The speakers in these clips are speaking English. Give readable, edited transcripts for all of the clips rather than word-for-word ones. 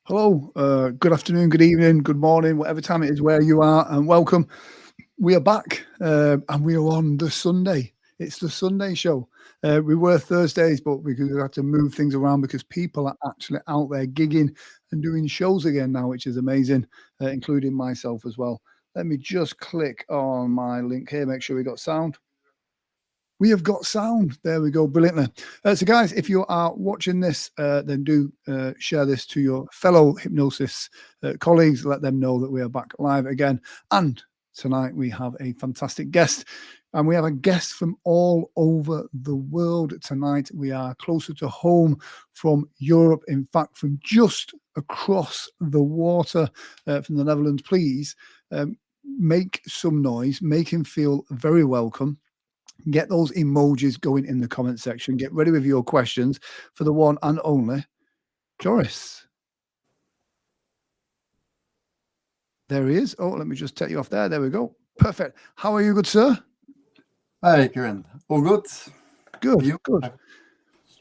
Hello, good afternoon, good evening, good morning, whatever time it is where you are, and welcome. We are back, and we are on the Sunday. It's the Sunday show. We were Thursdays, but we had to move things around because people are actually out there gigging and doing shows again now, which is amazing, including myself as well. Let me just click on my link here, make sure we got sound. We have got sound. There we go. Brilliantly. So, guys, if you are watching this, then do share this to your fellow hypnosis colleagues. Let them know that we are back live again. And tonight we have a fantastic guest. And we have a guest from all over the world tonight. We are closer to home from Europe. In fact, from just across the water from the Netherlands. Please make some noise. Make him feel very welcome. Get those emojis going in the comment section. Get ready with your questions for the one and only Joris. There he is. Oh, let me just take you off there. There we go. Perfect. How are you, good sir? Hi, Karen. All good? Good. You? Good.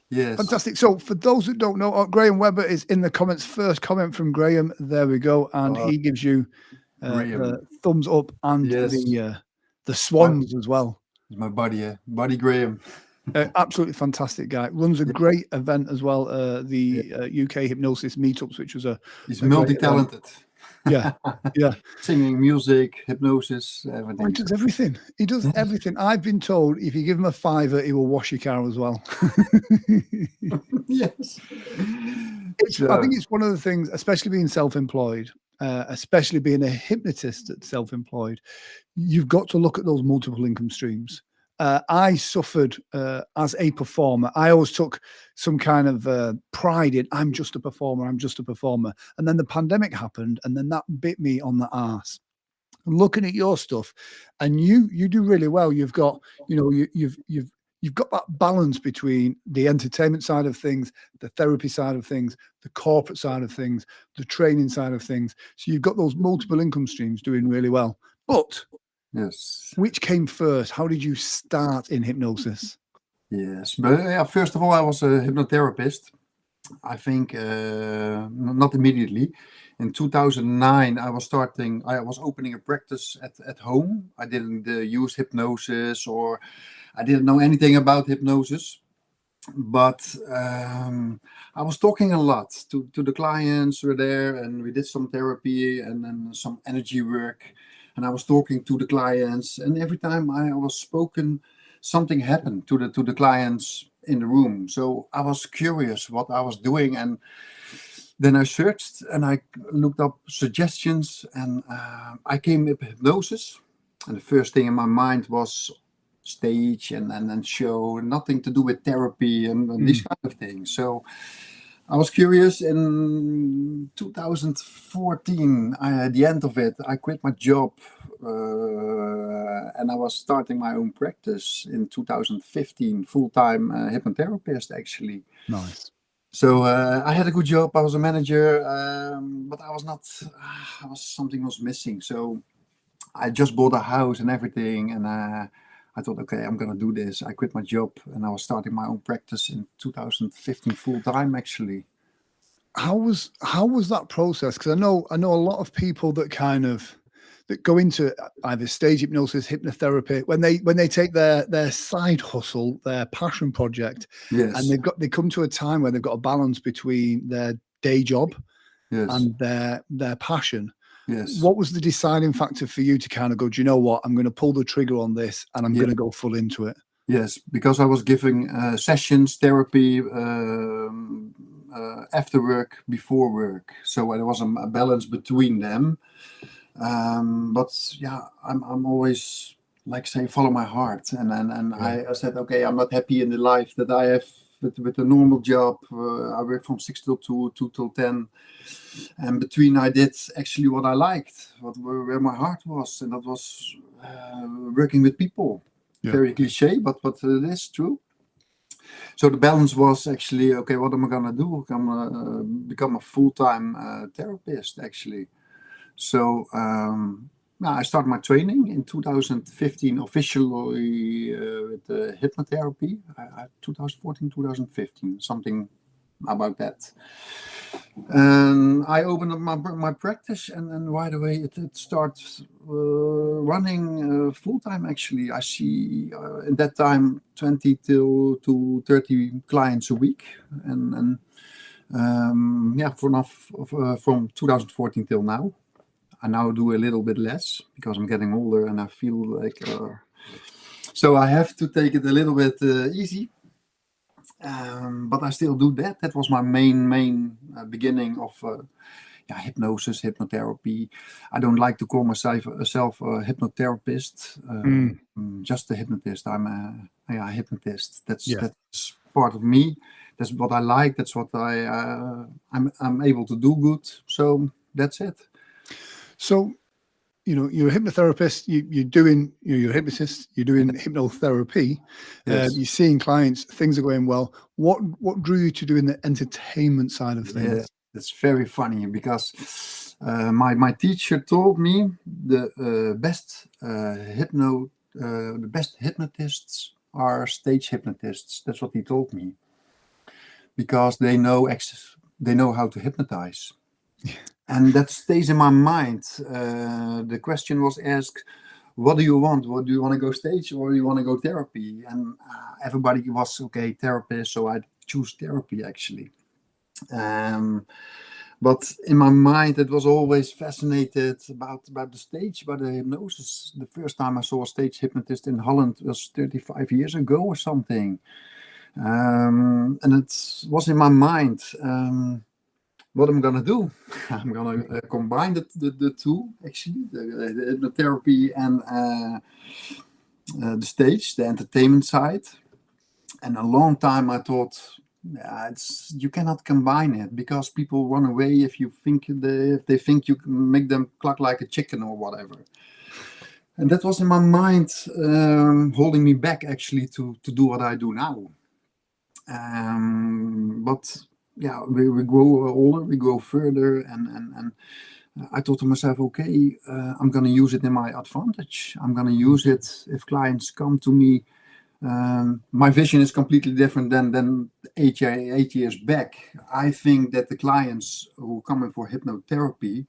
Yes. Fantastic. So for those that don't know, Graham Webber is in the comments. First comment from Graham. There we go. And he gives you the thumbs up and the swans as well. It's my buddy Graham. Absolutely fantastic guy. Runs a great event as well. The UK Hypnosis meetups, which was he's multi-talented. Yeah. Singing, music, hypnosis, everything. Oh, he does everything. He does everything. I've been told if you give him a $5, he will wash your car as well. Yes. I think it's one of the things, especially being self-employed, especially being a hypnotist that's self-employed, you've got to look at those multiple income streams. I suffered as a performer. I always took some kind of pride in, I'm just a performer. And then the pandemic happened, and then that bit me on the arse. Looking at your stuff, and you do really well. You've got, you've got that balance between the entertainment side of things, the therapy side of things, the corporate side of things, the training side of things. So you've got those multiple income streams doing really well. But yes, which came first? How did you start in hypnosis? Yes, but first of all, I was a hypnotherapist. I think not immediately. In 2009, I was opening a practice at home. I didn't use hypnosis, or I didn't know anything about hypnosis. But I was talking a lot to the clients who were there, and we did some therapy and then some energy work. And I was talking to the clients, and every time I was spoken, something happened to the clients in the room. So I was curious what I was doing, and then I searched and I looked up suggestions, and I came with hypnosis. And the first thing in my mind was stage and show, nothing to do with therapy and these kind of things. So I was curious. In 2014, at the end of it, I quit my job and I was starting my own practice in 2015, full-time hypnotherapist, actually. Nice. So I had a good job. I was a manager, but I was not. Something was missing. So I just bought a house and everything, and I thought, okay, I'm gonna do this. I quit my job and I was starting my own practice in 2015 full time, actually. How was that process? Because I know a lot of people that that go into either stage hypnosis, hypnotherapy, when they take their side hustle, their passion project, Yes. and they come to a time where they've got a balance between their day job and their passion. Yes. What was the deciding factor for you to kind of go, do you know what, I'm going to pull the trigger on this and I'm going to go full into it? Yes, because I was giving sessions, therapy, after work, before work. So there was a balance between them. But yeah, I'm always follow my heart. And I said, okay, I'm not happy in the life that I have with a normal job. I work from 6 till 2, 2 till 10. And between I did actually what I liked, where my heart was, and that was working with people. Yeah. Very cliche, but it is true. So the balance was actually, okay, what am I gonna do? I'm gonna become a full-time therapist, actually. So I started my training in 2015 officially with hypnotherapy. 2014, 2015, something about that. And I opened up my practice, and right away it starts running full time. Actually, I see at that time 20 to 30 clients a week, and yeah, for now from 2014 till now. I now do a little bit less because I'm getting older and I feel like so I have to take it a little bit easy. But I still do that. That was my main beginning of hypnosis, hypnotherapy. I don't like to call myself a hypnotherapist. Just a hypnotist. I'm a hypnotist. That's part of me. That's what I like. That's what I'm able to do good. So that's it. So, you're a hypnotherapist, you're doing, you're a hypnotist, you're doing hypnotherapy, you're seeing clients, things are going well. What drew you to doing the entertainment side of things? Yeah, that's very funny because my teacher told me the best the best hypnotists are stage hypnotists. That's what he told me, because they know how to hypnotize. And that stays in my mind. The question was asked, what do you want? What do you want to go stage or do you want to go therapy? And everybody was, okay, therapist. So I choose therapy, actually. But in my mind, it was always fascinated about the stage, about the hypnosis. The first time I saw a stage hypnotist in Holland was 35 years ago or something. And it was in my mind. What I'm gonna do? I'm gonna combine the two, actually, the therapy and the stage, the entertainment side. And a long time I thought, you cannot combine it because people run away if they think you can make them cluck like a chicken or whatever. And that was in my mind, holding me back actually to do what I do now. But yeah, we grow older, we grow further, and I thought to myself, okay, I'm going to use it in my advantage. I'm going to use it if clients come to me. My vision is completely different than 8 years back. I think that the clients who are coming for hypnotherapy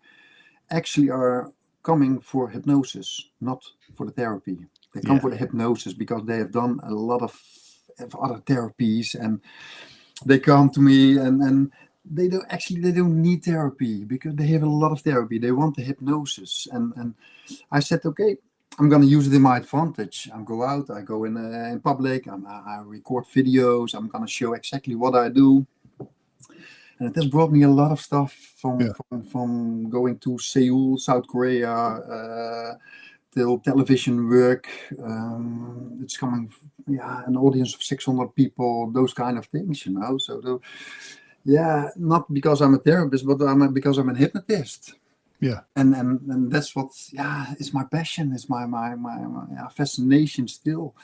actually are coming for hypnosis, not for the therapy. They come for the hypnosis because they have done a lot of other therapies, and they come to me and they don't need therapy because they have a lot of therapy. They want the hypnosis, and I said, okay, I'm going to use it in my advantage. I go out, I go in public, I record videos. I'm going to show exactly what I do, and it has brought me a lot of stuff from going to Seoul, South Korea, till television work. It's coming, an audience of 600 people, those kind of things, So, not because I'm a therapist, but because I'm a hypnotist. Yeah, and that's what is my passion, is my fascination still.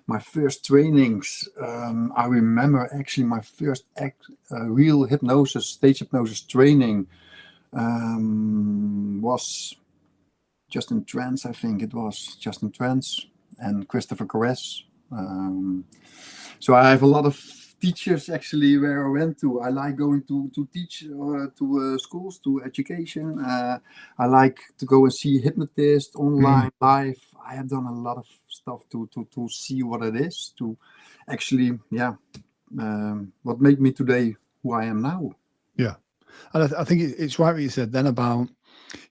My first trainings, I remember actually my first real stage hypnosis training was Just in Trance. I think it was Just in Trance and Christopher Caress. So I have a lot of teachers actually where I went to. I like going to teach to schools, to education. I like to go and see hypnotists online, live. I have done a lot of stuff to see what it is, to actually, what made me today who I am now. Yeah. And I think it's right what you said then about,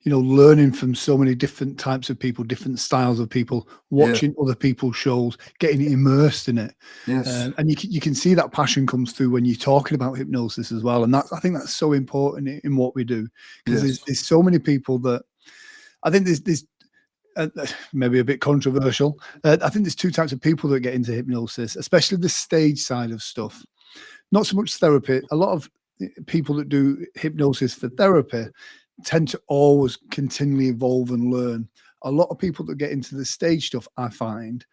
learning from so many different types of people, different styles of people, watching other people's shows, getting immersed in it. Yes. And you can see that passion comes through when you're talking about hypnosis as well. And I think that's so important in what we do, because there's so many people that I think there's maybe a bit controversial. I think there's two types of people that get into hypnosis, especially the stage side of stuff. Not so much therapy. A lot of people that do hypnosis for therapy tend to always continually evolve and learn. A lot of people that get into the stage stuff, I find,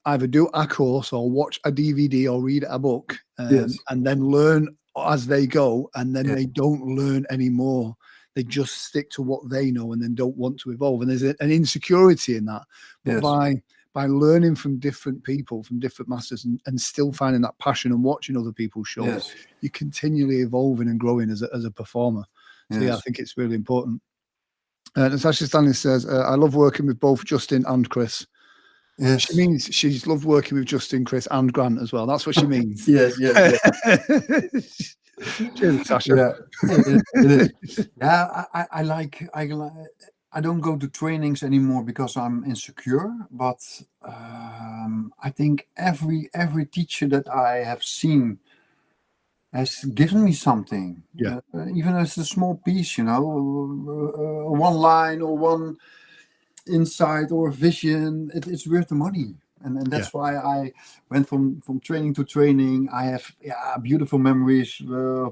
either do a course or watch a DVD or read a book and then learn as they go, and then they don't learn anymore. They just stick to what they know and then don't want to evolve. And there's an insecurity in that. But by by learning from different people, from different masters, and still finding that passion and watching other people's shows, Yes. you're continually evolving and growing as a performer. So yeah, I think it's really important. Natasha Stanley says, I love working with both Justin and Chris. Yes. She means she's loved working with Justin, Chris, and Grant as well. That's what she means. Yes. Cheers, Natasha. Yeah, it is. Yeah, I don't go to trainings anymore because I'm insecure. But I think every teacher that I have seen has given me something. Yeah. Even if it's a small piece, one line or one insight or vision, it's worth the money. And that's why I went from training to training. I have beautiful memories.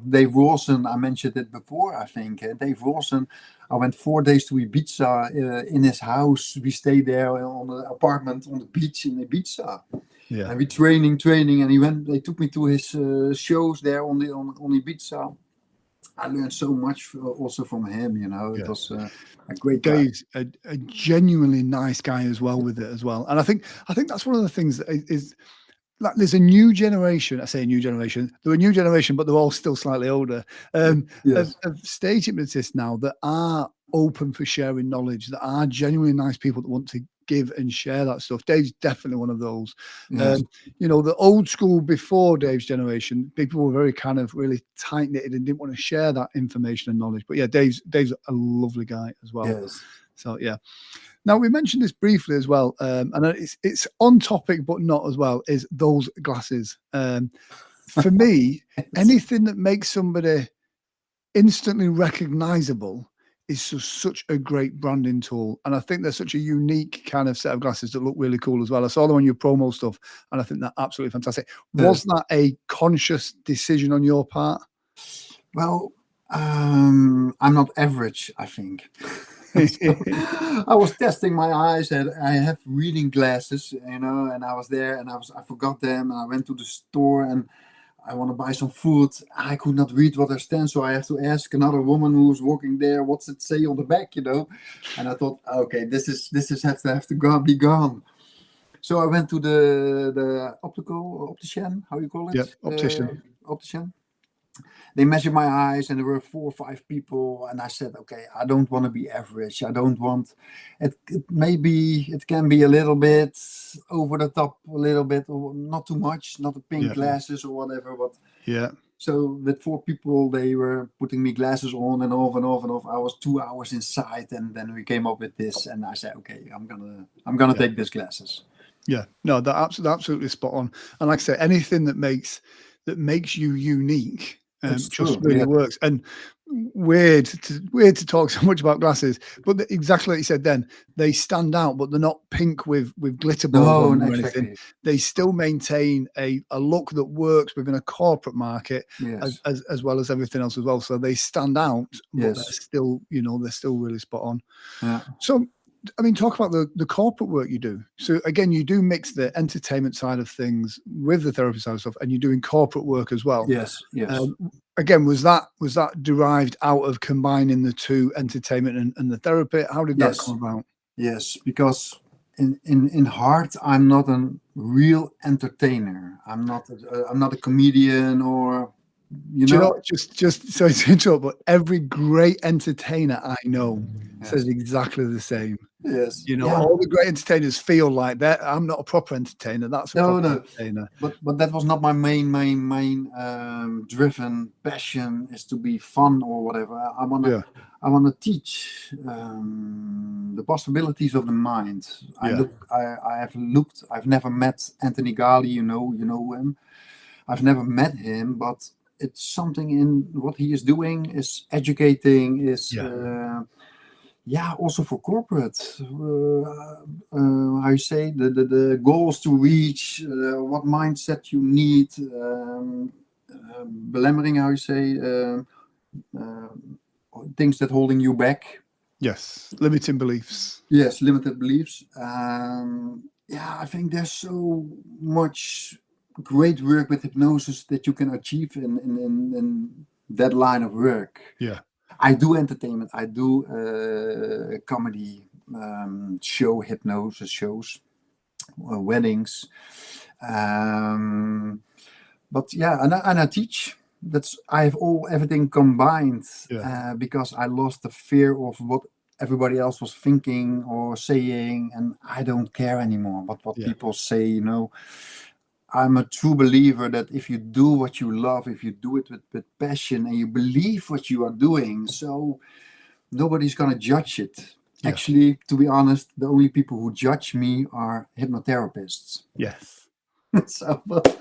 Dave Rawson, I mentioned it before, I think. Dave Rawson, I went 4 days to Ibiza in his house. We stayed there on an apartment on the beach in Ibiza. Yeah. And we training, and they took me to his shows there on Ibiza. I learned so much also from him, It was a great guy. Dave's a genuinely nice guy as well with it as well. And I think that's one of the things that is like, there's a new generation. I say a new generation. They're a new generation, but they're all still slightly older. Yes. Of stage hypnotists now that are open for sharing knowledge, that are genuinely nice people that want to give and share that stuff. Dave's definitely one of those. Yes. The old school before Dave's generation, people were very kind of really tight knitted and didn't want to share that information and knowledge. But yeah, Dave's a lovely guy as well. Yes. So yeah. Now we mentioned this briefly as well, and it's on topic but not as well. Is those glasses? For me, anything that makes somebody instantly recognizable is such a great branding tool. And I think they're such a unique kind of set of glasses that look really cool as well. I saw them on your promo stuff and I think they're absolutely fantastic. Was that a conscious decision on your part? Well, I'm not average, I think. I was testing my eyes and I have reading glasses, and I was there and I forgot them, and I went to the store and I want to buy some food. I could not read what they stand, so I have to ask another woman who was walking there, what's it say on the back, And I thought, okay, this is have to be gone. So I went to the optician, how you call it? Yep, optician. Optician. They measured my eyes, and there were 4 or 5 people, and I said, okay, I don't want to be average. I don't want it. Maybe it can be a little bit over the top, a little bit, or not too much, not the pink glasses or whatever. But yeah. So with 4 people, they were putting me glasses on and off and off and off. I was 2 hours inside, and then we came up with this, and I said, okay, I'm gonna take these glasses. Yeah, no, that's absolutely spot on. And like I say, anything that makes you unique. Just really works. And weird to talk so much about glasses, but exactly like you said, then they stand out, but they're not pink with glitter balls or anything. They still maintain a look that works within a corporate market, as well as everything else as well. So they stand out, but they're still really spot on. Yeah. So I mean, talk about the corporate work you do. So again, you do mix the entertainment side of things with the therapy side of stuff, and you're doing corporate work as well. Yes. Again, was that derived out of combining the two, entertainment and the therapy? How did that come about? Yes, because in heart, I'm not a real entertainer. I'm not a comedian or. Just sorry to interrupt, but every great entertainer I know says exactly the same. Yes. All the great entertainers feel like that. I'm not a proper entertainer. That's a proper entertainer. But that was not my main driven passion, is to be fun or whatever. I want to teach the possibilities of the mind. I've never met Anthony Gali. You know him. I've never met him, but it's something in what he is doing, is educating, also for corporate. How you say, the goals to reach, what mindset you need, belemmering, how you say, things that holding you back. Yes, limiting beliefs. Yes, limited beliefs. I think there's so much great work with hypnosis that you can achieve in that line of work. Yeah, I do entertainment. I do comedy show hypnosis shows, weddings. But yeah, and I teach. I have everything combined because I lost the fear of what everybody else was thinking or saying, and I don't care anymore what people say. You know, I'm a true believer that if you do what you love, if you do it with passion, and you believe what you are doing, so nobody's gonna judge it. Yeah. Actually, to be honest, the only people who judge me are hypnotherapists. Yes. So, but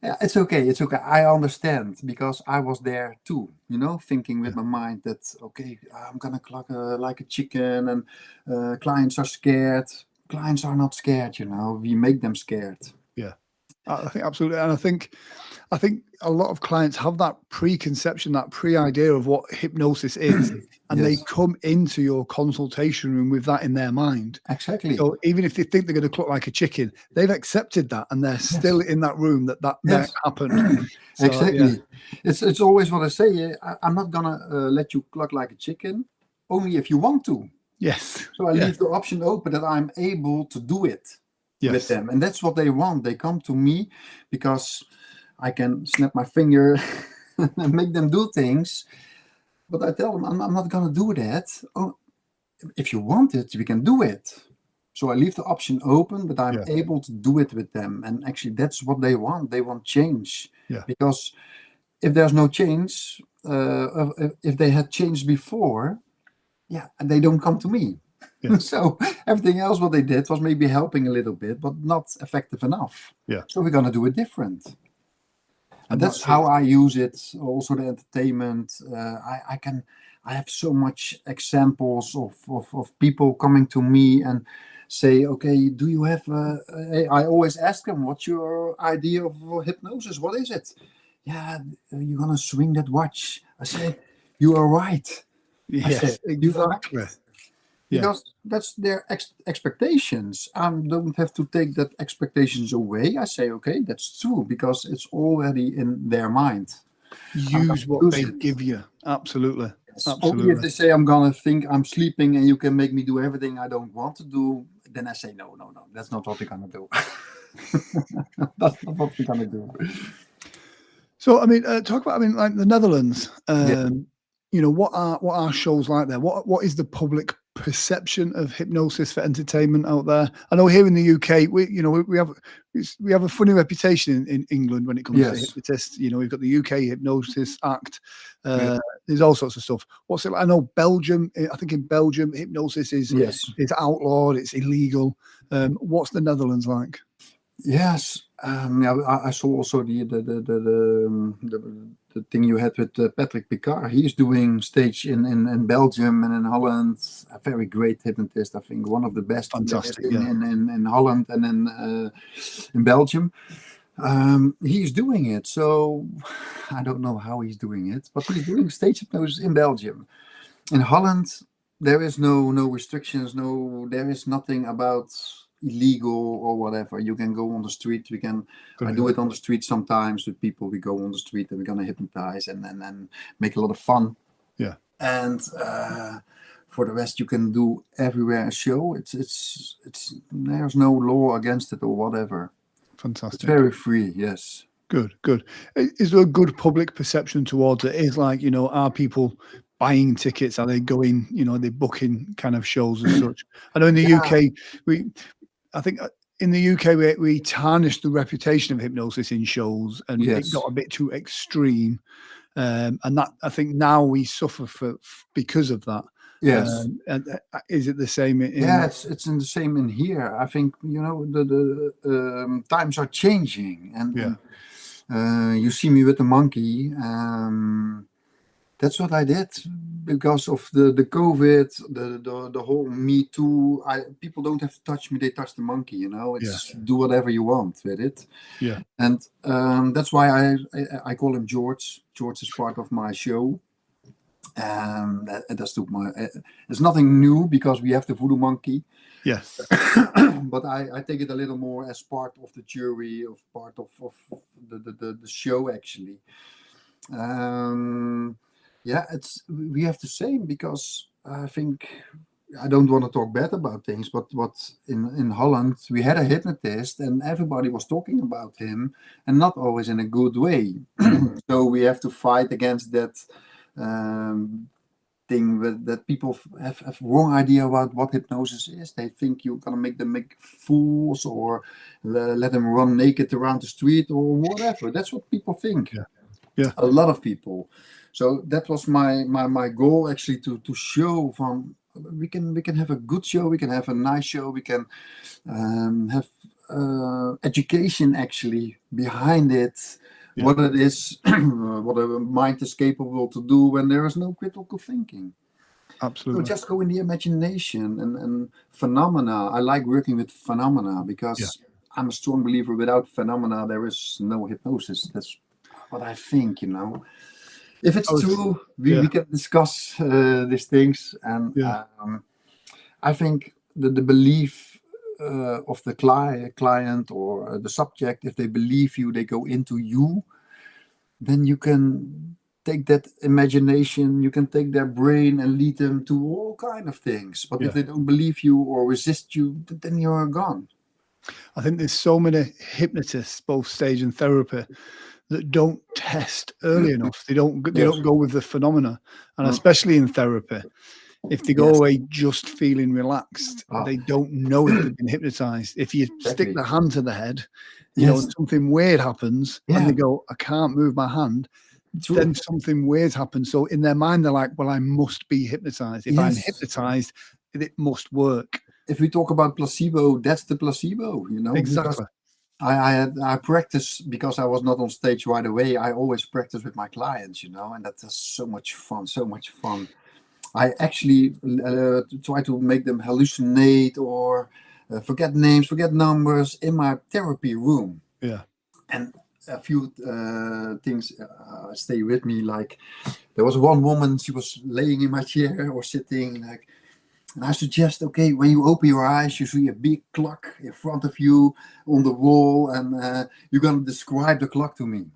yeah, it's okay. It's okay. I understand because I was there too, you know, thinking with my mind that, okay, I'm going to cluck like a chicken and clients are scared. Clients are not scared, you know, we make them scared. Yeah, I think absolutely. And I think a lot of clients have that preconception, that pre-idea of what hypnosis is. And they come into your consultation room with that in their mind. Exactly. So even if they think they're going to cluck like a chicken, they've accepted that, and they're still in that room that happened. So, exactly. It's always what I say. I'm not gonna let you cluck like a chicken, only if you want to. Yes. So I leave the option open that I'm able to do it with them, and that's what they want. They come to me because I can snap my finger and make them do things. But I tell them, I'm not going to do that. Oh, if you want it, we can do it. So I leave the option open, but I'm able to do it with them. And actually, that's what they want. They want change. Yeah. Because if there's no change, if they had changed before, they don't come to me. Yeah. So everything else what they did was maybe helping a little bit, but not effective enough. Yeah. So we're going to do it different. And that's how I use it. Also the entertainment. I have so much examples of people coming to me and say, okay, do you have, I always ask them, what's your idea of hypnosis? What is it? Yeah, you're going to swing that watch. I say, you are right. Yes, exactly. Right. Because that's their expectations. I don't have to take that expectations away. I say, okay, that's true, because it's already in their mind. Use what they give you. Absolutely. Yes. Absolutely. Only if they say I'm gonna think I'm sleeping and you can make me do everything I don't want to do, then I say no, that's not what we're gonna do. That's not what we're gonna do. So I mean, talk about like the Netherlands. You know, what are shows like there? What is the public perception of hypnosis for entertainment out there? I know here in the UK, we have a funny reputation in England when it comes to hypnotists. You know, we've got the UK Hypnosis Act. There's all sorts of stuff. What's it like? I know Belgium. I think in Belgium, hypnosis is outlawed. It's illegal. What's the Netherlands like? Yes, I saw also the thing you had with Patrick Picard. He's doing stage in Belgium and in Holland. A very great hypnotist, I think, one of the best. Fantastic, in Holland and in Belgium. He's doing it, so I don't know how he's doing it, but he's doing stage hypnosis in Belgium. In Holland, there is no restrictions. There is nothing about illegal or whatever. You can go on the street. I do it on the street sometimes with people. We go on the street and we're gonna hypnotize and then make a lot of fun. Yeah. And for the rest, you can do everywhere a show. It's there's no law against it or whatever. Fantastic. It's very free. Yes. Good. Is there a good public perception towards it? Is like, you know, are people buying tickets? Are they going, you know, are they booking kind of shows as such? I know in the UK, I think in the UK, we tarnished the reputation of hypnosis in shows, and it got a bit too extreme. And that, I think now we suffer because of that. Yes. And is it the same? It's in the same in here. I think, you know, the times are changing, and you see me with the monkey. That's what I did because of the COVID, the whole Me Too. People don't have to touch me; they touch the monkey. You know, it's do whatever you want with it. Yeah, and that's why I call him George. George is part of my show. It's nothing new because we have the voodoo monkey. Yes. But I take it a little more as part of the jury, of part of the show actually. We have the same because I think I don't want to talk bad about things, but what in Holland we had a hypnotist and everybody was talking about him, and not always in a good way. So we have to fight against that thing that people have wrong idea about what hypnosis is. They think you're gonna make them make fools or let them run naked around the street or whatever. That's what people think. Yeah. A lot of people. So that was my goal, actually, to show from we can have a good show, we can have a nice show, we can have education actually behind it, what it is, what a mind is capable to do when there is no critical thinking. Absolutely. So just go in the imagination and phenomena. I like working with phenomena because I'm a strong believer. Without phenomena, there is no hypnosis. That's what I think, If it's true, we can discuss these things. And I think the belief of the client or the subject, if they believe you, they go into you, then you can take that imagination, you can take their brain and lead them to all kind of things. But if they don't believe you or resist you, then you're gone. I think there's so many hypnotists, both stage and therapy, that don't test early enough. They don't go with the phenomena, and especially in therapy, if they go away just feeling relaxed, they don't know if they've been hypnotized. If you stick the hand to the head, and something weird happens, and they go, "I can't move my hand," then something weird happens. So in their mind, they're like, "Well, I must be hypnotized. If I'm hypnotized, it must work." If we talk about placebo, that's the placebo, Exactly. I practice because I was not on stage right away. I always practice with my clients, and that is so much fun. I actually try to make them hallucinate or forget names, forget numbers in my therapy room. Yeah. And a few things stay with me. Like there was one woman, she was laying in my chair or sitting like, and I suggest, okay, when you open your eyes, you see a big clock in front of you on the wall, and you're going to describe the clock to me.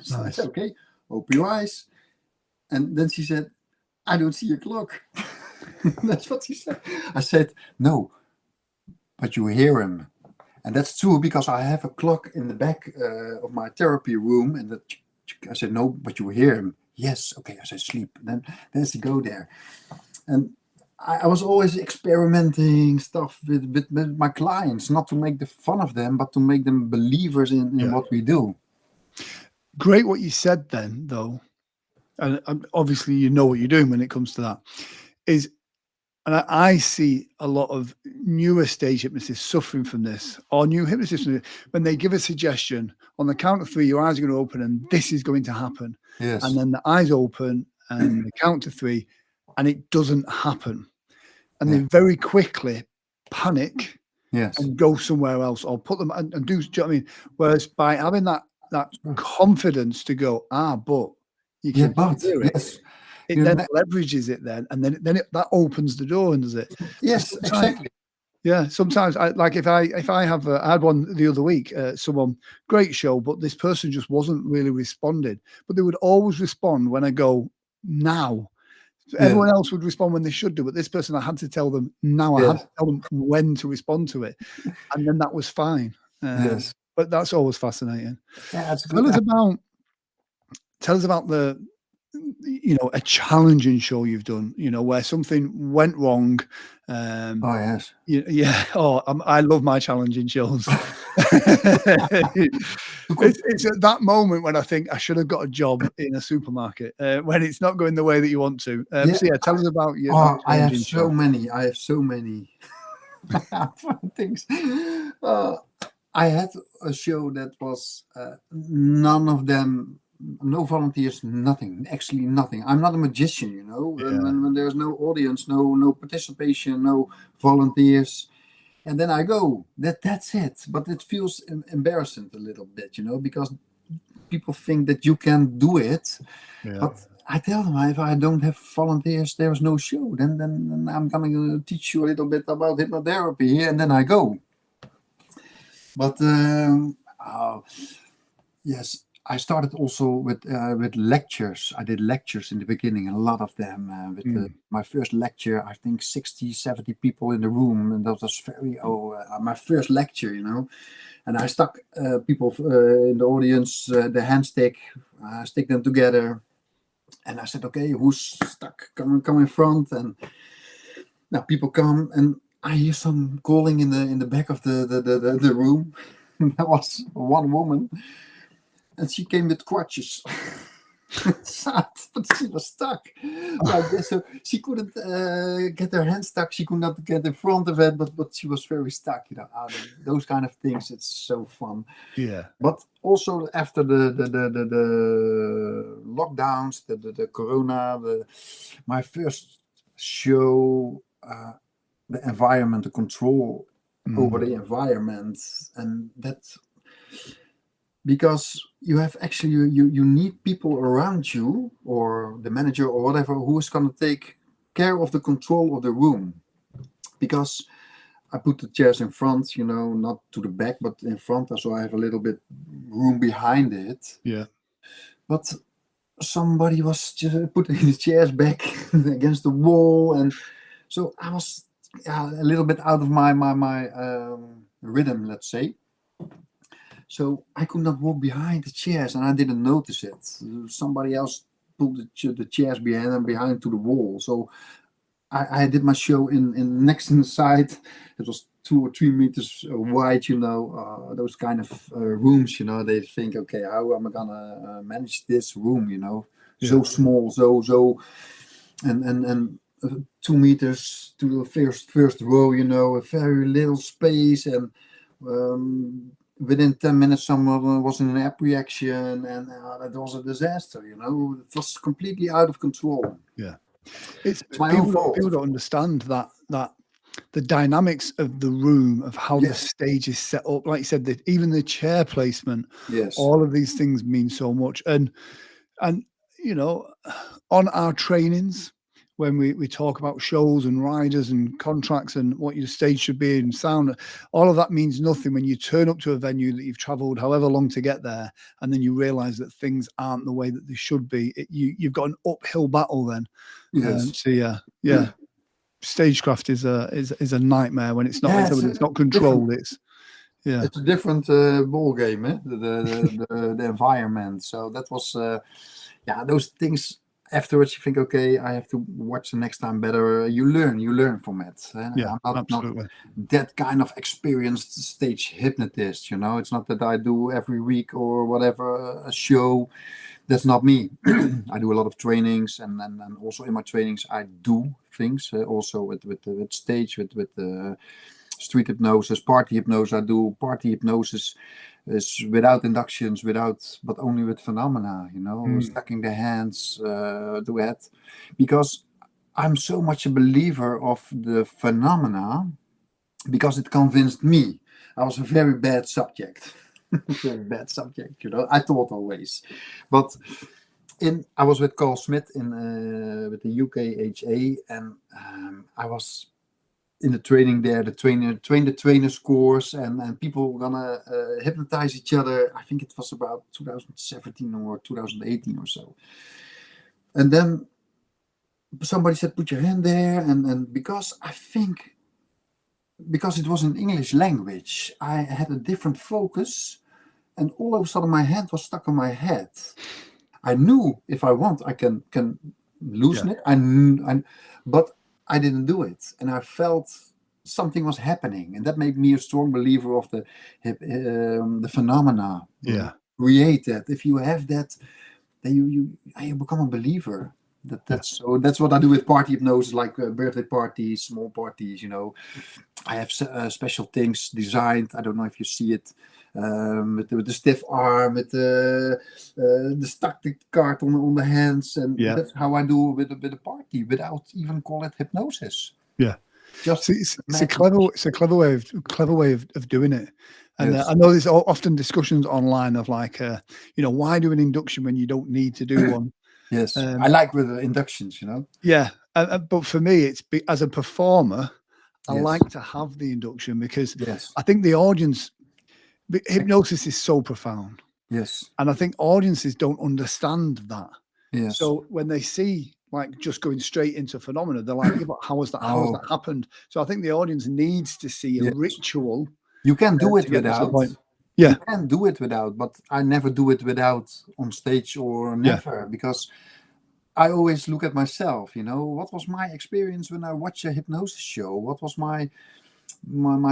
So I said, okay, open your eyes. And then she said, I don't see a clock. That's what she said. I said, no, but you hear him. And that's true because I have a clock in the back of my therapy room. And I said, no, but you hear him. Yes, okay, I said, sleep. Then there's to go there. And I was always experimenting stuff with my clients, not to make the fun of them, but to make them believers in what we do. Great what you said then, though, and obviously you know what you're doing when it comes to that, is, and I see a lot of newer stage hypnotists suffering from this, or new hypnotists, when they give a suggestion, on the count of 3, your eyes are going to open and this is going to happen. Yes. And then the eyes open and the count to 3, and it doesn't happen. And they very quickly panic and go somewhere else, or put them and do, do you know what I mean? Whereas by having that confidence to go, but you can hear it, it then leverages it then, and then that opens the door, and does it? Yes, exactly. Yeah, sometimes I had one the other week, someone, great show, but this person just wasn't really responding. But they would always respond when I go, now. Everyone else would respond when they should do, but this person, I had to tell them now. I had to tell them when to respond to it, and then that was fine. But that's always fascinating. Yeah, that's good. Tell us about the, a challenging show you've done, where something went wrong. I love my challenging shows. It's at that moment when I think I should have got a job in a supermarket, when it's not going the way that you want to. Tell us about your I have so many things. I had a show that was none of them, no volunteers, nothing, actually nothing. I'm not a magician, when there's no audience, no participation, no volunteers. And then I go, that's it. But it feels embarrassing a little bit, because people think that you can do it. But I tell them, if I don't have volunteers, there's no show. Then I'm going to teach you a little bit about hypnotherapy here, and then I go. But yes, I started also with lectures. I did lectures in the beginning, and a lot of them. My first lecture, I think 60, 70 people in the room, and that was my first lecture, And I stuck people in the audience, the hand stick them together, and I said, "Okay, who's stuck? Come in front." And now people come, and I hear some calling in the back of the room. There was one woman, and she came with crutches. Sad, but she was stuck like this, so she couldn't get her hand stuck. She could not get in front of it, but she was very stuck. Those kind of things. It's so fun. Yeah. But also after the lockdowns, the corona, my first show, the environment, the control over the environment, and that. Because you have actually you need people around you, or the manager or whatever, who is going to take care of the control of the room. Because I put the chairs in front, not to the back, but in front, so I have a little bit room behind it. Yeah. But somebody was just putting the chairs back against the wall, and so I was a little bit out of my rhythm, let's say. So I could not walk behind the chairs, and I didn't notice it. Somebody else pulled the chairs behind to the wall. So I did my show in next inside. It was 2 or 3 meters wide, those kind of rooms. They think, okay, how am I gonna manage this room? So small, so and 2 meters to the first row. A very little space, and within 10 minutes, someone was in an app reaction, and that was a disaster. It was completely out of control. Yeah, it's my own fault. People don't understand that the dynamics of the room, of how the stage is set up. Like you said, that even the chair placement. Yes. All of these things mean so much, and on our trainings, when we talk about shows and riders and contracts and what your stage should be and sound, all of that means nothing when you turn up to a venue that you've traveled however long to get there, and then you realize that things aren't the way that they should be. You've got an uphill battle then. Yes. So yeah. Stagecraft is a nightmare when it's not it's not controlled. It's a different ball game, the environment. So that was those things. Afterwards, you think, okay, I have to watch the next time better. You learn from it. Yeah, I'm absolutely. Not that kind of experienced stage hypnotist. It's not that I do every week or whatever a show. That's not me. I do a lot of trainings, and also in my trainings I do things also with stage, with street hypnosis, party hypnosis. I do party hypnosis. Is without inductions, but only with phenomena, stacking the hands, do it, because I'm so much a believer of the phenomena, because it convinced me. I was a very bad subject, very bad subject, I thought always, but I was with Carl Smith with the UKHA, and I was in the training there, the trainers course, and people were gonna hypnotize each other. I think it was about 2017 or 2018 or so. And then somebody said, "Put your hand there," and because it was in English language, I had a different focus, and all of a sudden my hand was stuck on my head. I knew if I want, I can loosen it. But I didn't do it, and I felt something was happening, and that made me a strong believer of the phenomena. Yeah, created. If you have that, then you become a believer. That's what I do with party hypnosis, like birthday parties, small parties. I have special things designed. I don't know if you see it. With the stiff arm, with the static card on the hands, and that's how I do with the party, without even call it hypnosis. Yeah, just it's a clever way of doing it. And I know there's often discussions online of like, why do an induction when you don't need to do one? Yes, I like with the inductions, Yeah, but for me, as a performer, I like to have the induction, because I think the audience. Hypnosis is so profound. Yes. And I think audiences don't understand that. Yes. So when they see like just going straight into phenomena, they're like, yeah, but how has that Oh, happened? So I think the audience needs to see a yes. ritual You can do it to get them to the without. point. You Yeah, can do it without, but I never do it without on stage or yeah, never, because I always look at myself, what was my experience when I watch a hypnosis show? What was my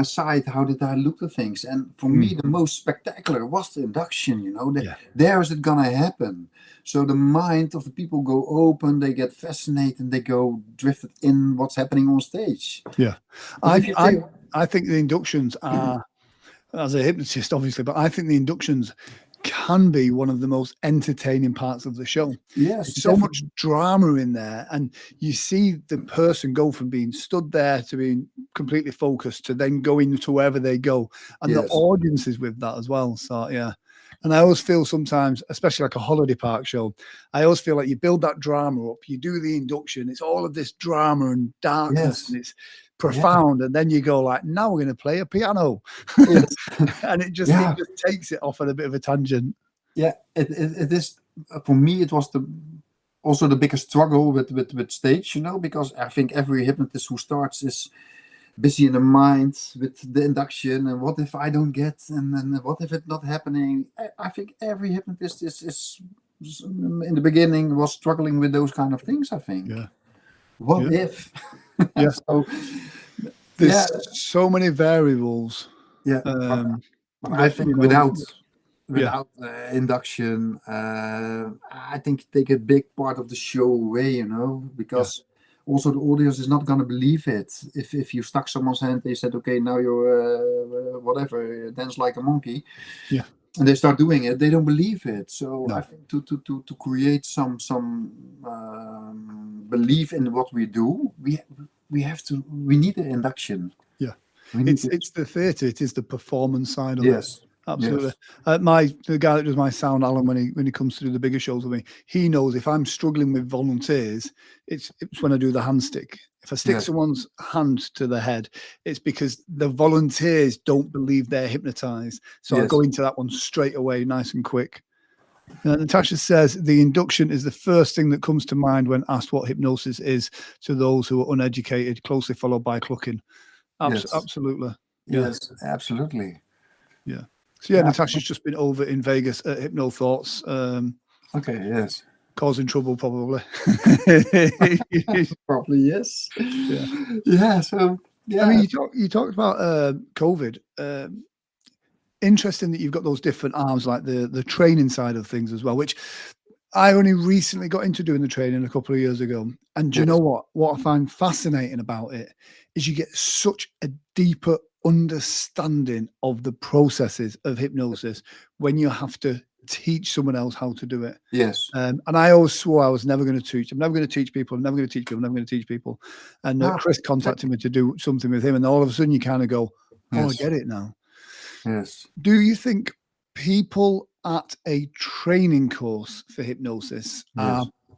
side? How did I look at things? And for me, the most spectacular was the induction, yeah, there is it gonna happen. So the mind of the people go open, they get fascinated, and they go drifted in what's happening on stage. yeah. But if you take, I think the inductions are, as a hypnotist, obviously, but I think the inductions can be one of the most entertaining parts of the show. yes, There's so definitely, much drama in there, and you see the person go from being stood there to being completely focused to then going to wherever they go, and the yes, audience is with that as well. So yeah. And I always feel sometimes, especially like a holiday park show, I always feel like you build that drama up, you do the induction, it's all of this drama and darkness, yes, and it's yeah, profound, and then you go like, now we're going to play a piano. yes, And it just yeah, takes it off on a bit of a tangent. yeah. It is, for me. It was also the biggest struggle with stage, because I think every hypnotist who starts is busy in the mind with the induction, and what if I don't get, and what if it's not happening. I think every hypnotist is in the beginning was struggling with those kind of things. I think. Yeah. What Yeah. if? Yeah. So There's yeah, so many variables. yeah. But I That, think without yeah, induction, I think take a big part of the show away, yeah, because also the audience is not going to believe it. If you stuck someone's hand, they said, okay, now you're whatever, dance like a monkey, yeah. and they start doing it, they don't believe it. So I No, think to create some belief in what we do, we need an induction. yeah. We need it. It's the theatre. It is the performance side of it. Yes, Absolutely. yes, The guy that does my sound, Alan, when he comes to do the bigger shows with me, he knows if I'm struggling with volunteers, it's when I do the hand stick. If I stick yes, someone's hand to the head, it's because the volunteers don't believe they're hypnotized. So I yes. go into that one straight away, nice and quick. Natasha says the induction is the first thing that comes to mind when asked what hypnosis is to those who are uneducated, closely followed by clucking. Yes, Absolutely. Yeah. yes, absolutely. Yeah. So yeah, Yeah. Natasha's just been over in Vegas at Hypno Thoughts, Okay. Yes. causing trouble probably. Probably yes. Yeah. Yeah. So I yeah. mean, you talked about COVID. Interesting that you've got those different arms, like the training side of things as well, which I only recently got into doing the training a couple of years ago. And do you know Yes. what? What I find fascinating about it is you get such a deeper understanding of the processes of hypnosis when you have to teach someone else how to do it. Yes. And I always swore I was never going to teach. I'm never going to teach people. I'm never going to teach people. I'm never going to teach people. And Ah, Chris contacted me to do something with him. And all of a sudden you kind of go, oh, I yes. get it now. Yes. Do you think people at a training course for hypnosis are Yes.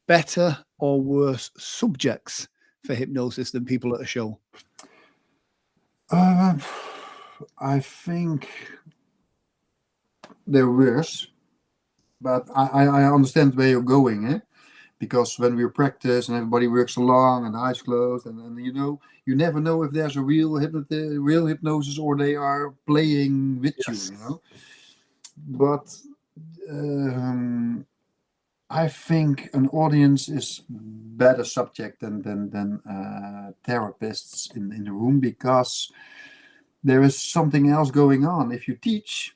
better or worse subjects for hypnosis than people at a show? I think they're worse, but I understand where you're going, eh? Because when we practice and everybody works along and eyes closed, and you never know if there's a real hypnosis or they are playing with Yes. you. But I think an audience is better subject than therapists in the room, because there is something else going on. If you teach,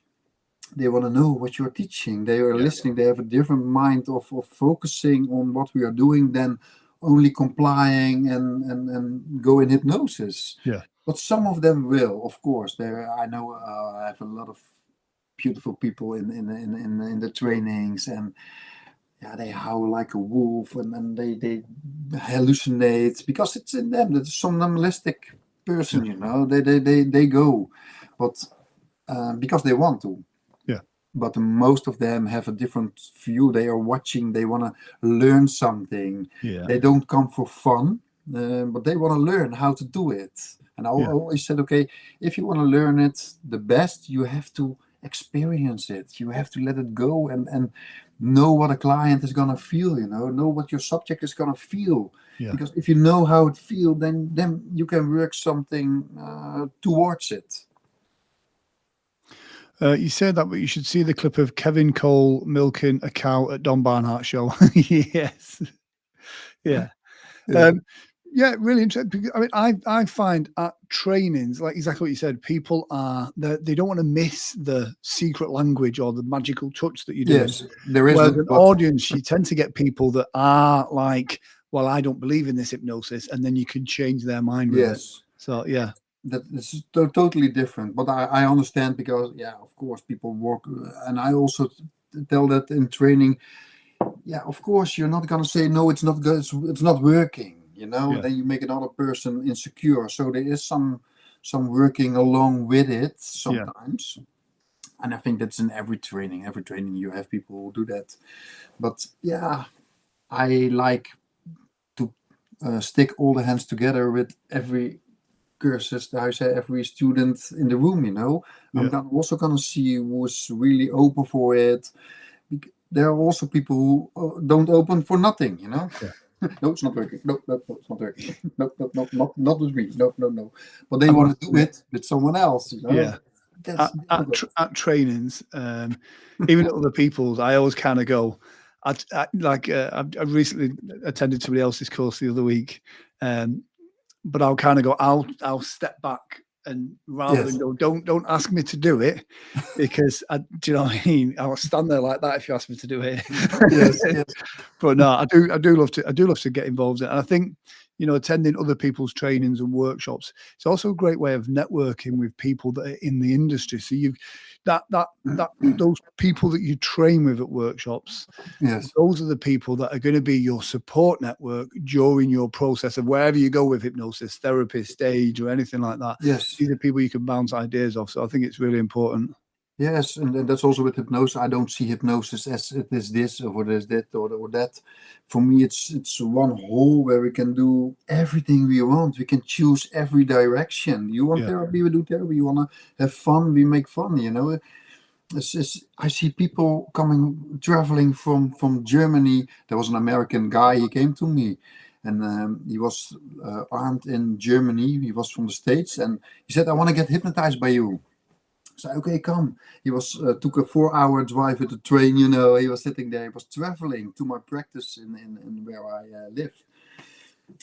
they want to know what you're teaching. They are Yeah. listening. They have a different mind of focusing on what we are doing than only complying and go in hypnosis. Yeah. But some of them will, of course. I know I have a lot of beautiful people in the trainings, and yeah, they howl like a wolf, and then they hallucinate because it's in them. That's a somnambulistic person, They go, but because they want to. Yeah. But most of them have a different view. They are watching. They want to learn something. Yeah. They don't come for fun, but they want to learn how to do it. And I Yeah. always said, okay, if you want to learn it the best, you have to experience it. You have to let it go and know what a client is gonna feel. Know what your subject is gonna feel. Yeah. Because if you know how it feels, then you can work something towards it. You said that, but you should see the clip of Kevin Cole milking a cow at Don Barnhart show. Yes. Yeah. Yeah. Yeah, really interesting. I mean, I find at trainings, like exactly what you said, people they don't want to miss the secret language or the magical touch that you're doing. Yes, there is. Whereas an audience, you tend to get people that are like, well, I don't believe in this hypnosis, and then you can change their mind with it. So yeah. That's totally different, but I understand because of course people work, and I also tell that in training. Yeah, of course you're not gonna say no, it's not good, it's not working. Then you make another person insecure. So there is some working along with it sometimes, and I think that's in every training. Every training you have people who do that, but I like to stick all the hands together with every cursus, I say every student in the room, I'm also gonna see who's really open for it. There are also people who don't open for nothing, No, it's not working. No, it's not working. No, not with me. No. But they want to do it with someone else, Yeah. At trainings, even at other people's, I always kind of go. I recently attended somebody else's course the other week, but I'll kind of go. I'll step back and rather than go, don't ask me to do it, because do you know what I mean? I'll stand there like that if you ask me to do it. Yes. But no, I do love to get involved in it. And I think, attending other people's trainings and workshops, it's also a great way of networking with people that are in the industry. So you've those people that you train with at workshops, those are the people that are going to be your support network during your process of wherever you go with hypnosis, therapy, stage, or anything like that. Yes. These are people you can bounce ideas off. So I think it's really important. Yes, and that's also with hypnosis. I don't see hypnosis as it is this or it is that or that. For me, it's one whole where we can do everything we want. We can choose every direction. You want therapy, we do therapy. You want to have fun, we make fun. I see people traveling from Germany. There was an American guy. He came to me, and he was armed in Germany. He was from the States, and he said, "I want to get hypnotized by you." So okay, come. He took a 4-hour drive with the train. He was sitting there. He was traveling to my practice in where I live,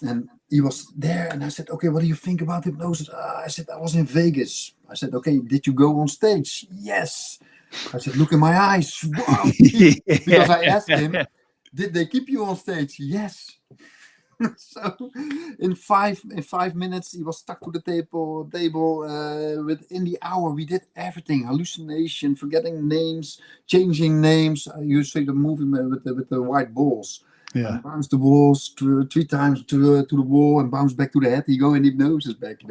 and he was there. And I said, okay, what do you think about hypnosis? I said, I was in Vegas. I said, okay, did you go on stage? Yes. I said, look in my eyes. Wow. Because I asked him, did they keep you on stage? Yes. So in 5 minutes he was stuck to the table. Within the hour we did everything: hallucination, forgetting names, changing names. You see the movie with the white balls. And bounce the balls 3 times to the wall and bounce back to the head. You go in hypnosis back.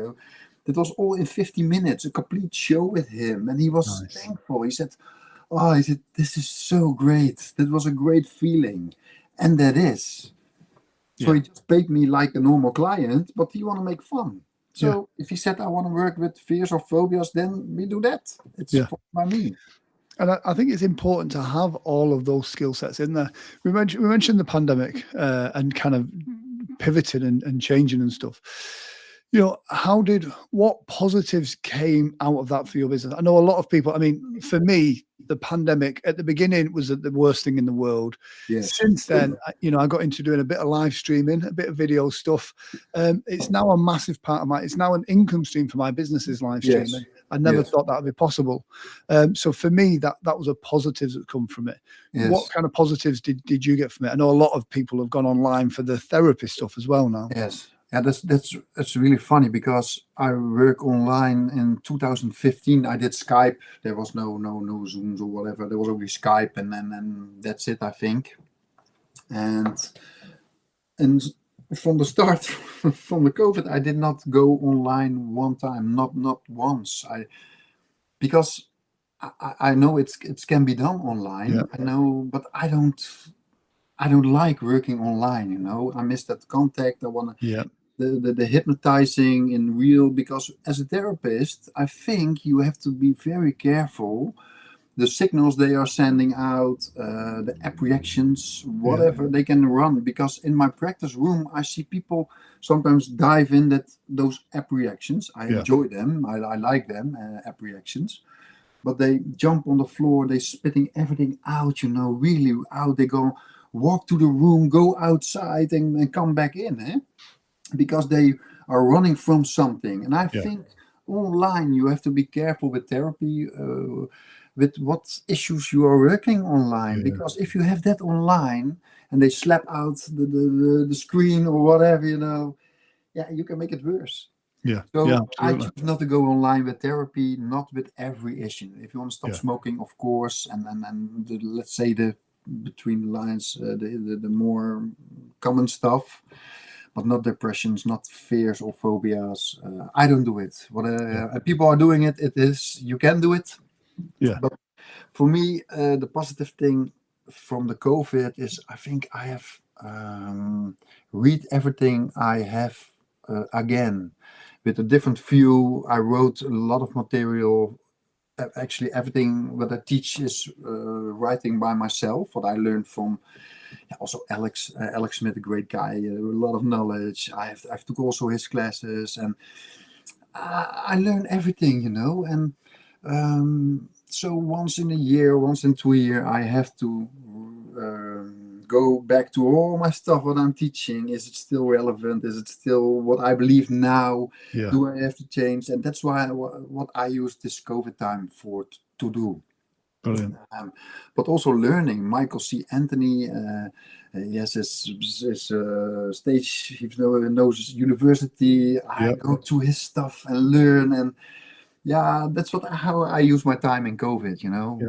That was all in 50 minutes, a complete show with him, and he was thankful. He said, this is so great. That was a great feeling, and that is. So he just paid me like a normal client, but he want to make fun. So if he said, I want to work with fears or phobias, then we do that. It's by me. And I think it's important to have all of those skill sets in there. We mentioned the pandemic and kind of pivoting and changing and stuff. What positives came out of that for your business? I know a lot of people, for me, the pandemic at the beginning was the worst thing in the world. Yes. Since then, I got into doing a bit of live streaming, a bit of video stuff. It's now a massive part of it's now an income stream for my business's live streaming. I never thought that would be possible. So for me, that was a positive that come from it. Yes. What kind of positives did you get from it? I know a lot of people have gone online for the therapy stuff as well now. Yes. Yeah, that's really funny because I work online in 2015. I did Skype. There was no Zooms or whatever. There was only Skype, and then that's it, I think. And from the start, from the COVID, I did not go online one time, not once. Because I know it can be done online. Yeah. I know, but I don't like working online. I miss that contact. I want to. The hypnotizing in real, because as a therapist, I think you have to be very careful the signals they are sending out, the apprehensions, whatever they can run. Because in my practice room, I see people sometimes dive in those apprehensions. I enjoy them. I like them, apprehensions. But they jump on the floor, they spitting everything out, really out. They go walk to the room, go outside and come back in, because they are running from something. And I think online you have to be careful with therapy, with what issues you are working online. Because if you have that online and they slap out the screen or whatever, you can make it worse. So I choose not to go online with therapy, not with every issue. If you want to stop smoking, of course, and let's say between the lines, the more common stuff, but not depressions, not fears or phobias. I don't do it. People are doing it. It is, you can do it. But for me, the positive thing from the COVID is I think I have read everything I have again with a different view. I wrote a lot of material. Actually, everything what I teach is writing by myself. What I learned from also Alex Smith, a great guy, a lot of knowledge. I've took also his classes, and I learn everything, And so once in a year, once in 2 years, I have to go back to all my stuff, what I'm teaching. Is it still relevant? Is it still what I believe now? Do I have to change? And that's why what I use this COVID time for to do. Brilliant. But also learning. Michael C. Anthony, he has his stage hypnosis university. I go to his stuff and learn, and that's how I use my time in COVID.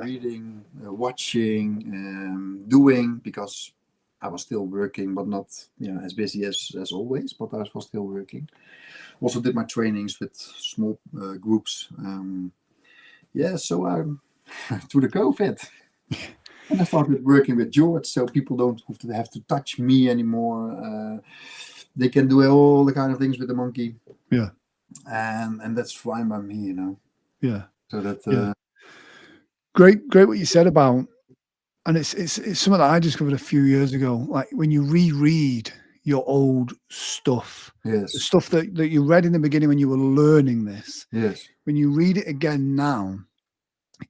Reading, watching, doing, because I was still working, but not as busy as always. But I was still working. Also did my trainings with small groups. So I'm through the COVID. And I started working with Joris, so people don't have to touch me anymore. They can do all the kind of things with the monkey. And that's fine by me, So that great what you said about, and it's something that I discovered a few years ago. Like when you reread your old stuff, the stuff that you read in the beginning when you were learning this, when you read it again now,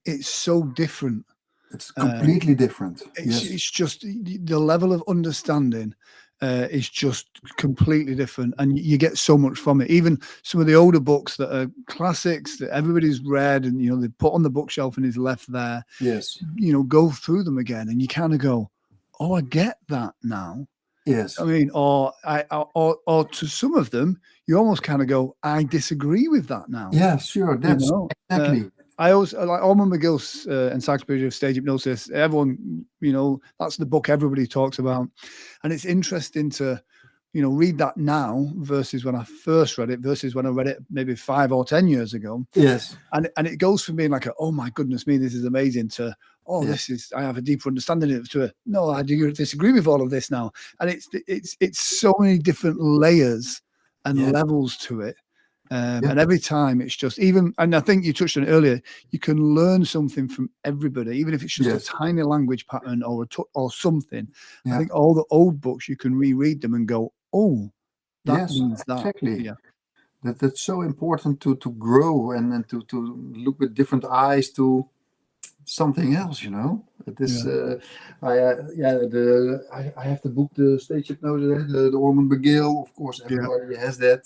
it's so different. It's completely different. It's just the level of understanding is just completely different, and you get so much from it. Even some of the older books that are classics that everybody's read, and they put on the bookshelf and is left there. Go through them again, and you kind of go, "Oh, I get that now." I mean, or to some of them, you almost kind of go, "I disagree with that now." Yeah, sure. That's exactly. I also like Orman McGill's Encyclopedia of Stage Hypnosis. Everyone, that's the book everybody talks about. And it's interesting to, read that now versus when I first read it versus when I read it maybe 5 or 10 years ago. And it goes from being like, oh my goodness me, this is amazing, to, I have a deeper understanding of it, to no, I do disagree with all of this now. And it's so many different layers and levels to it. And every time it's just and I think you touched on it earlier, you can learn something from everybody, even if it's just a tiny language pattern or something. I think all the old books, you can reread them and go, oh, that means that. Exactly. That's so important to grow and to look with different eyes to something else, This I have the book, the Stage Hypnosis, the Orman McGill. Of course, everybody has that.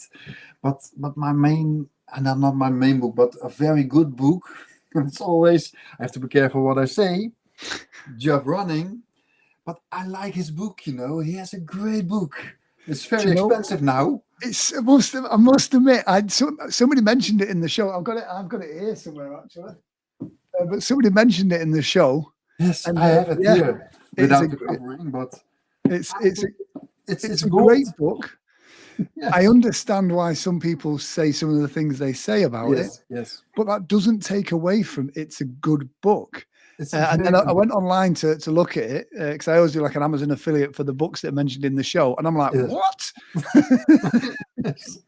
But my main, and not my main book, but a very good book. It's always, I have to be careful what I say. Just running, but I like his book. He has a great book. It's very expensive now. I must admit, somebody mentioned it in the show. I've got it here somewhere actually. But somebody mentioned it in the show. Yes, and I have it here without the covering, but it's a gold. Great book. I understand why some people say some of the things they say about it. Yes. but that doesn't take away from it's a good book. It's And then I went online to look at it because I always do like an Amazon affiliate for the books that are mentioned in the show, and I'm like, Yes. what? Yes.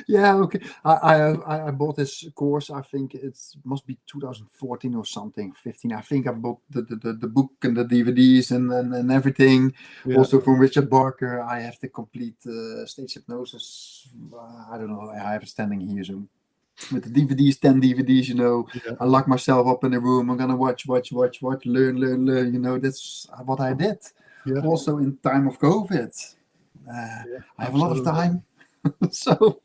Yeah, okay. I bought this course. I think it must be 2014 or something, 15. I think I bought the book and the DVDs and everything. Yeah. Also from Richard Barker. I have the complete stage hypnosis. I don't know. I have it standing here. So with the DVDs, 10 DVDs, you know, Yeah. I lock myself up in a room. I'm gonna watch, learn. You know, that's what I did. Yeah. Also in time of COVID. I have a lot of time. So,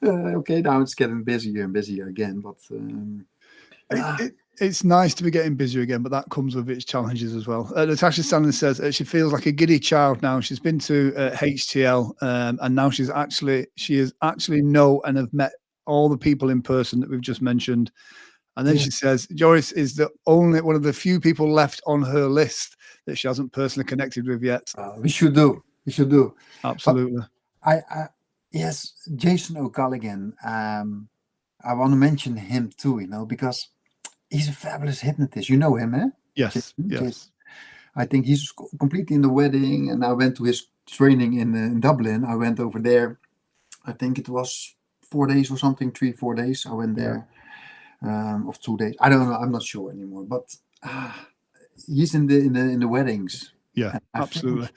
okay, now it's getting busier and busier again. But it's nice to be getting busier again, but that comes with its challenges as well. Natasha Stanley says she feels like a giddy child now. She's been to HTL, and now she is actually know and have met all the people in person that we've just mentioned. And then she says Joris is the only one of the few people left on her list that she hasn't personally connected with yet. We should do. Absolutely. Yes, Jason O'Callaghan. I want to mention him too, you know, because he's a fabulous hypnotist. You know him, eh? Yes. Jason. I think he's completely in the wedding, and I went to his training in Dublin. I went over there. I think it was 4 days or something, 3-4 days. I went there, of 2 days. I don't know. I'm not sure anymore. But he's in the weddings. Yeah, absolutely.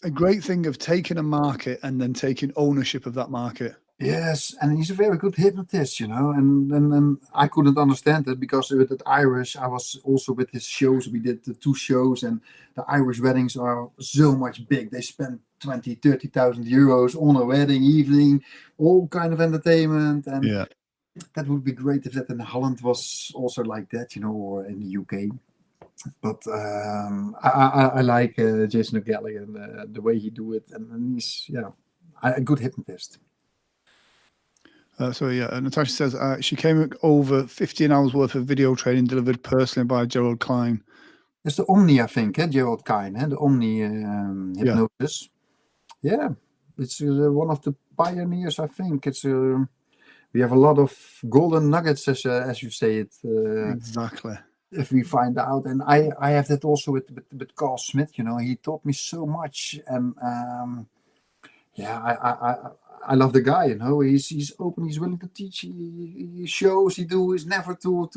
A great thing of taking a market and then taking ownership of that market. Yes, and he's a very good hypnotist, you know, and I couldn't understand it because with that Irish, I was also with his shows. We did the 2 shows, and the Irish weddings are so much big. They spend 20,000-30,000 euros on a wedding evening, all kind of entertainment, and that would be great if that in Holland was also like that, you know, or in the UK. But I like Jason O'Callaghan, the way he do it, and he's a good hypnotist. Natasha says she came over 15 hours worth of video training delivered personally by Gerald Klein. It's the Omni, I think, Gerald Klein, the Omni hypnosis. Yeah, it's one of the pioneers, I think. It's we have a lot of golden nuggets, as you say it. Exactly. If we find out, and I have that also with Carl Smith. You know, he taught me so much, and I love the guy. You know, he's open. He's willing to teach. He shows. He's never too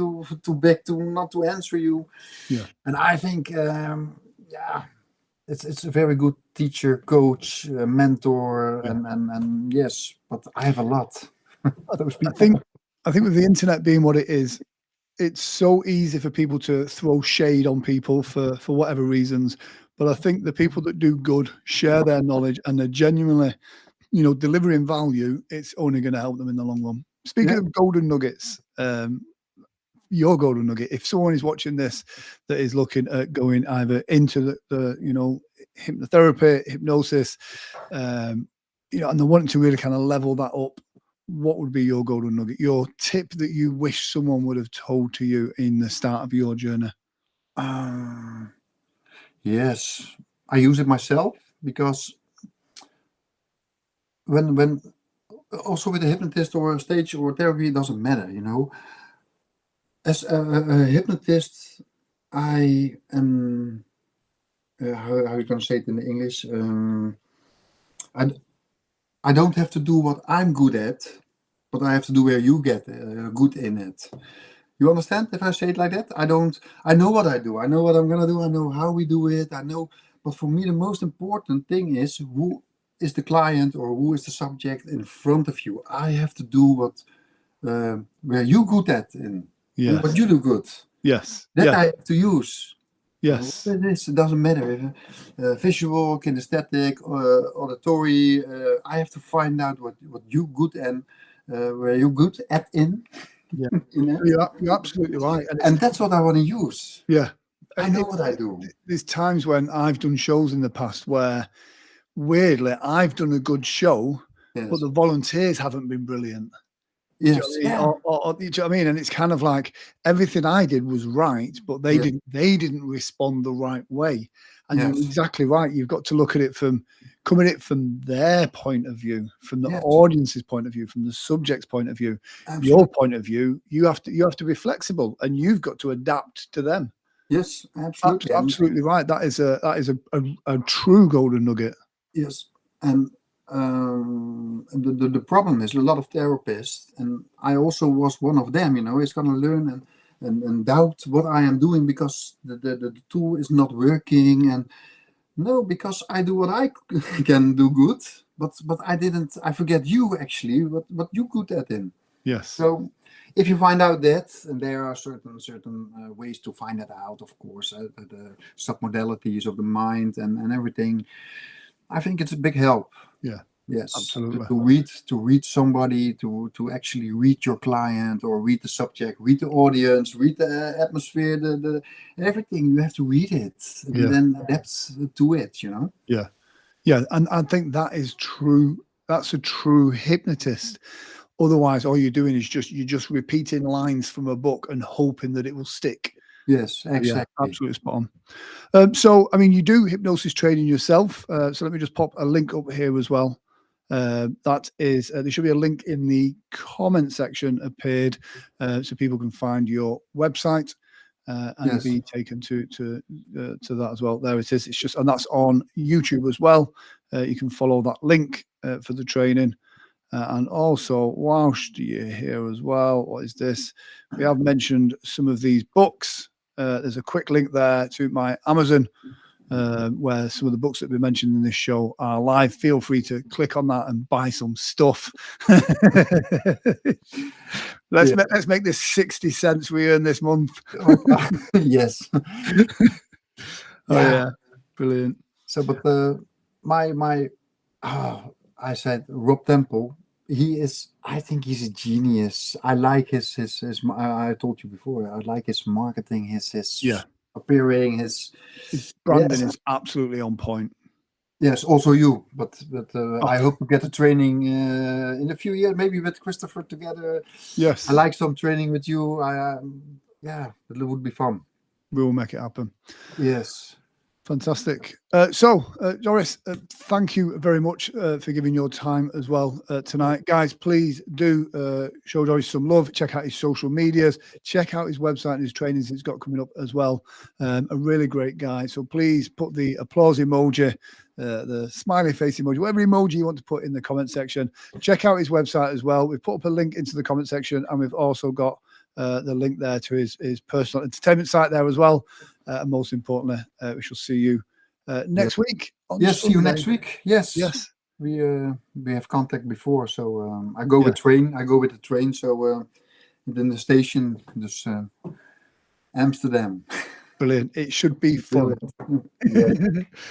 big to not to answer you. Yeah. And I think it's a very good teacher, coach, mentor, and yes. But I have a lot. Those people. I think with the internet being what it is, it's so easy for people to throw shade on people for whatever reasons. But I think the people that do good, share their knowledge, and they're genuinely, you know, delivering value, it's only going to help them in the long run. Speaking of golden nuggets, your golden nugget, if someone is watching this that is looking at going either into the you know, hypnotherapy, hypnosis, you know, and they're wanting to really kind of level that up, what would be your golden nugget, your tip that you wish someone would have told to you in the start of your journey? Yes, I use it myself because when also with a hypnotist or a stage or therapy, it doesn't matter, you know. As a hypnotist, I am how are you going to say it in English? I don't have to do what I'm good at, but I have to do where you get good in it. You understand if I say it like that? I know what I do. I know what I'm going to do. I know how we do it. I know. But for me, the most important thing is who is the client or who is the subject in front of you. I have to do what where you good at in. Yes. What you do good. Yes. That I have to use. Yes. It doesn't matter. Visual, kinesthetic, auditory. I have to find out what you good and where you're good at in. Yeah, you're absolutely right. And that's what I want to use. Yeah. I know what I do. There's times when I've done shows in the past where, weirdly, I've done a good show, but the volunteers haven't been brilliant. Yes. Do you know what I mean? And it's kind of like everything I did was right, but they didn't respond the right way. And you're exactly right. You've got to look at it from coming at it from their point of view, from the Yes, audience's point of view, from the subject's point of view, your absolutely. point of view. You have to be flexible, and you've got to adapt to them. Yes, absolutely. And Absolutely right. That is a true golden nugget. yes, and the problem is a lot of therapists, and I also was one of them. Is going to learn and doubt what I am doing because the tool is not working, and no, because I do what I can do good, but I didn't. I forget you actually. What you good at in. Yes. So if you find out that, and there are certain ways to find that out, of course, the submodalities of the mind and everything, I think it's a big help. Yeah. Yes, Absolutely. to read somebody, to actually read your client or read the subject, read the audience, read the atmosphere, the everything. You have to read it and then adapt to it. Yeah. Yeah. And I think that is true. That's a true hypnotist. Otherwise, all you're doing is you're just repeating lines from a book and hoping that it will stick. Yes, exactly. Yeah, absolutely spot on. So, I mean, you do hypnosis training yourself. So let me just pop a link up here as well. That is, there should be a link in the comment section appeared, so people can find your website and be taken to that as well. There it is. It's just, and that's on YouTube as well. You can follow that link for the training. And also, whilst you're here as well, what is this? We have mentioned some of these books. There's a quick link there to my Amazon, where some of the books that we mentioned in this show are live. Feel free to click on that and buy some stuff. Let's make this 60 cents we earn this month. Yes. Yeah, brilliant. So, but I said Rob Temple. I think he's a genius. I like his I told you before, I like his marketing, his appearing, his branding is absolutely on point. Yes, also you, but I hope to get a training in a few years, maybe with Christopher together. Yes, I like some training with you. It would be fun. We will make it happen. Yes. Fantastic. So, Joris, thank you very much for giving your time as well tonight. Guys, please do show Joris some love. Check out his social medias. Check out his website and his trainings he's got coming up as well. A really great guy. So please put the applause emoji, the smiley face emoji, whatever emoji you want to put in the comment section. Check out his website as well. We've put up a link into the comment section, and we've also got the link there to his personal entertainment site there as well. And most importantly, we shall see you next week. Yes, see you next week. Yes. Yes. We have contact before, so I go with train. I go with the train. So then the station, just Amsterdam. Brilliant. It should be fun.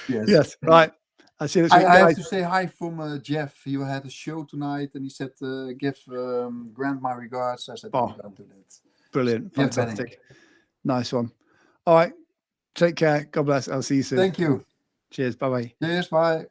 Yes. Right. I see. I have to say hi from Jeff. He had a show tonight, and he said, "Give Grant my regards." I said, "Don't do that." Brilliant. Fantastic. Nice one. All right. Take care. God bless. I'll see you soon. Thank you. Cheers. Bye-bye. Cheers. Bye.